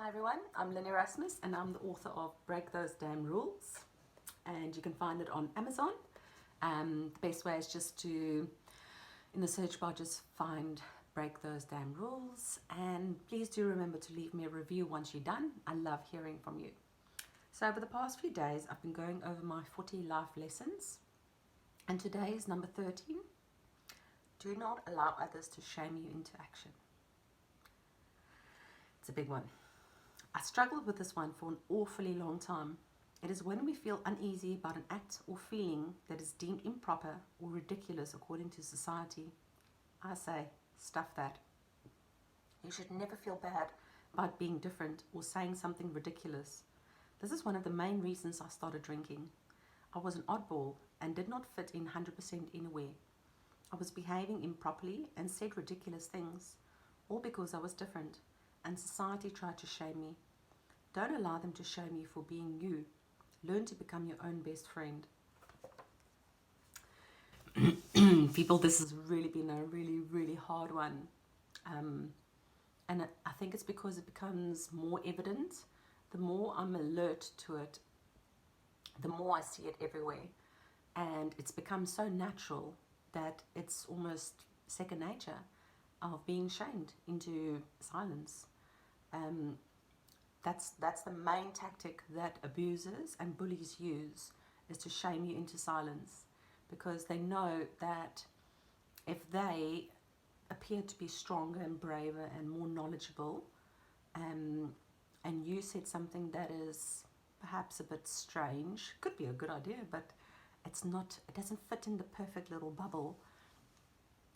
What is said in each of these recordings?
Hi everyone, I'm Lynn Erasmus and I'm the author of Break Those Damn Rules, and you can find it on Amazon. The best way is just to, in the search bar, just find Break Those Damn Rules, and please do remember to leave me a review once you're done. I love hearing from you. So over the past few days I've been going over my 40 life lessons, and today is number 13. Do not allow others to shame you into action. It's a big one. I struggled with this one for an awfully long time. It is when we feel uneasy about an act or feeling that is deemed improper or ridiculous according to society. I say, stuff that. You should never feel bad about being different or saying something ridiculous. This is one of the main reasons I started drinking. I was an oddball and did not fit in 100% anywhere. I was behaving improperly and said ridiculous things, all because I was different, and society tried to shame me. Don't allow them to shame you for being you. Learn to become your own best friend. People, this has really been a really hard one. And I think it's because it becomes more evident. The more I'm alert to it, the more I see it everywhere. And it's become so natural that it's almost second nature of being shamed into silence. That's the main tactic that abusers and bullies use, is to shame you into silence, because they know that if they appear to be stronger and braver and more knowledgeable, and you said something that is perhaps a bit strange, could be a good idea, but it's not, it doesn't fit in the perfect little bubble,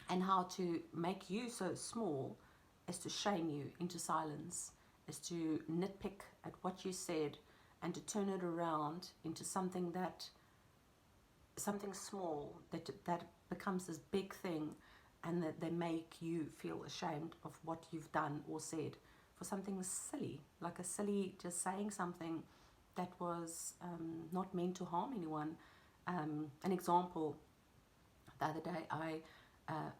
and how to make you so small is to shame you into silence, is to nitpick at what you said and to turn it around into something small that becomes this big thing, and that they make you feel ashamed of what you've done or said for something silly, like a silly, just saying something that was not meant to harm anyone. An example, the other day,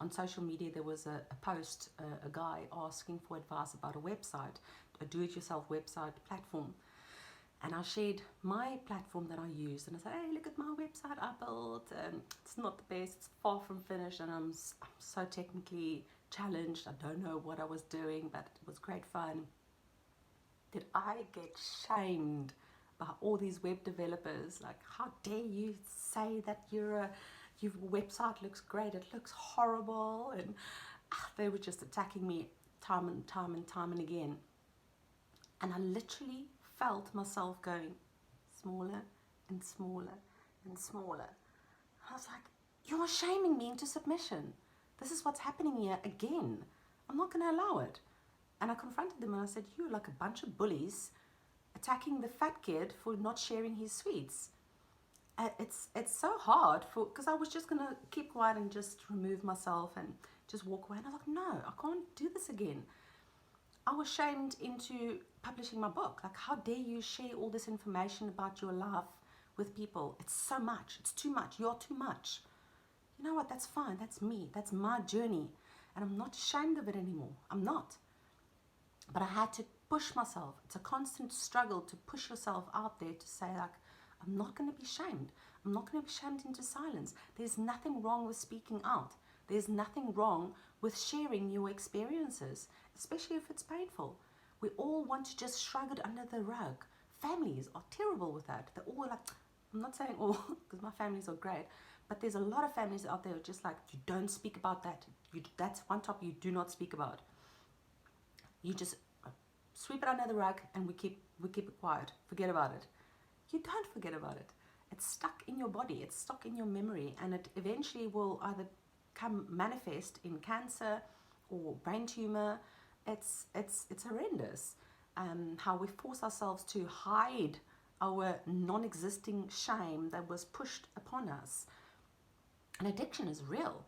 on social media there was a post, a guy asking for advice about a website, a do-it-yourself website platform, and I shared my platform that I used, and I said, hey, look at my website I built, and it's not the best, it's far from finished, and I'm so technically challenged, I don't know what I was doing, but it was great fun. Did I get shamed by all these web developers? Like, how dare you say that your website looks great, it looks horrible, and they were just attacking me time and again. And I literally felt myself going smaller and smaller and smaller. I was like, you're shaming me into submission. This is what's happening here again. I'm not going to allow it. And I confronted them and I said, you're like a bunch of bullies attacking the fat kid for not sharing his sweets. It's so hard, because I was just going to keep quiet and just remove myself and just walk away. And I was like, no, I can't do this again. I was shamed into publishing my book. Like, how dare you share all this information about your life with people? It's so much. It's too much. You're too much. You know what? That's fine. That's me. That's my journey. And I'm not ashamed of it anymore. I'm not. But I had to push myself. It's a constant struggle to push yourself out there to say, like, I'm not going to be shamed. I'm not going to be shamed into silence. There's nothing wrong with speaking out. There's nothing wrong with sharing your experiences, especially if it's painful. We all want to just shrug it under the rug. Families are terrible with that. They're all like, I'm not saying all, because my families are great, but there's a lot of families out there who are just like, you don't speak about that. That's one topic you do not speak about. You just sweep it under the rug and we keep it quiet. Forget about it. You don't forget about it. It's stuck in your body. It's stuck in your memory, and it eventually will either come manifest in cancer or brain tumor. It's horrendous. How we force ourselves to hide our non-existing shame that was pushed upon us. And addiction is real.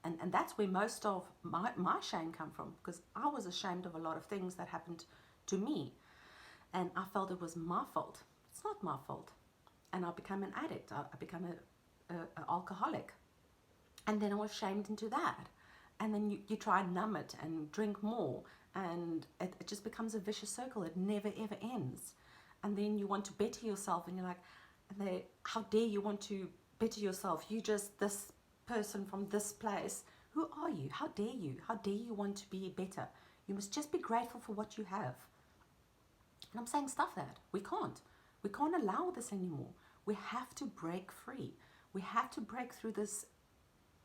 And that's where most of my shame come from, because I was ashamed of a lot of things that happened to me, and I felt it was my fault. It's not my fault. And I became an addict. I became an alcoholic, and then I was shamed into that. And then you try and numb it and drink more and it just becomes a vicious circle. It never ever ends. And then you want to better yourself, and you're like, how dare you want to better yourself? You just this person from this place. Who are you? How dare you? How dare you want to be better? You must just be grateful for what you have. And I'm saying stuff that we can't. We can't allow this anymore. We have to break free. We have to break through this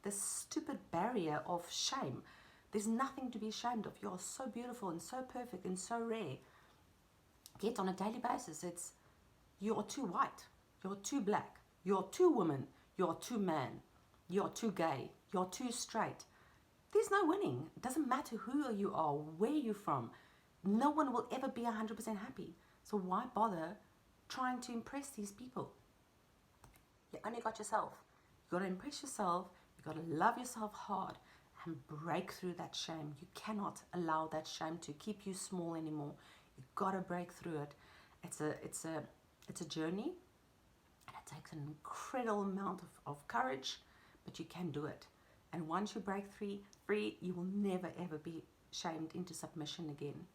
stupid barrier of shame. There's nothing to be ashamed of. You're so beautiful and so perfect and so rare. Yet on a daily basis, it's you're too white, you're too black, you're too woman, you're too man, you're too gay, you're too straight. There's no winning. It doesn't matter who you are, where you're from. No one will ever be 100% happy. So why bother trying to impress these people? You only got yourself. You got to impress yourself. You got to love yourself hard and break through that shame. You cannot allow that shame to keep you small anymore. You got to break through it. It's a journey, and it takes an incredible amount of courage, but you can do it. And once you break free, you will never ever be shamed into submission again.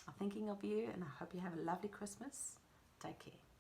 I'm thinking of you, and I hope you have a lovely Christmas. Take care.